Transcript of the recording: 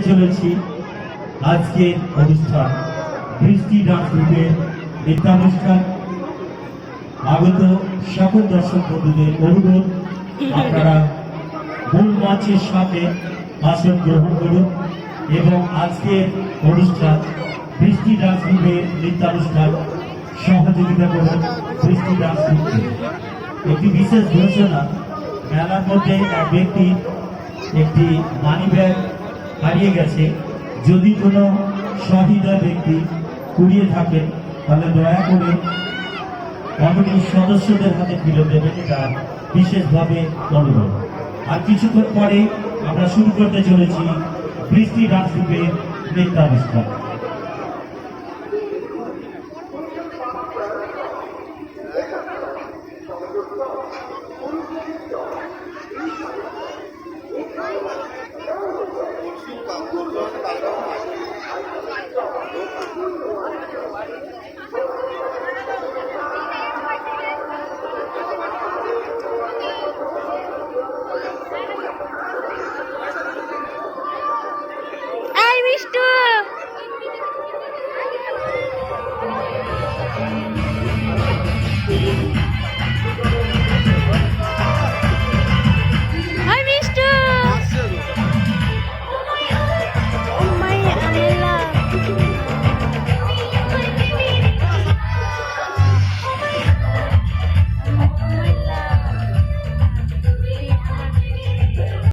চলেছি আজকের অনুষ্ঠান বৃষ্টি ডান্স গ্রুপের নৃত্যানুষ্ঠান। আগত সকল দর্শক বন্ধুদের অনুরোধ, আপনারা মূল মঞ্চের সামনে আসন গ্রহণ করুন এবং আজকের অনুষ্ঠান বৃষ্টি ডান্স গ্রুপের নৃত্যানুষ্ঠান সহযোগিতা করুন বৃষ্টি ডান্স গ্রুপকে। একটি বিশেষ ঘোষণা, মেলার মধ্যে এক ব্যক্তি একটি মানি ব্যাগ হারিয়ে গেছে। যদি কোনো সহৃদয় ব্যক্তি কুড়িয়ে থাকেন তাহলে দয়া করে কমিটির সদস্যদের হাতে ফিরে দেবেন, এটা বিশেষভাবে অনুরোধ। আর কিছুক্ষণ পরে আমরা শুরু করতে চলেছি বৃষ্টি ডান্স গ্রুপের নৃত্যানুষ্ঠান। Hey, Mr.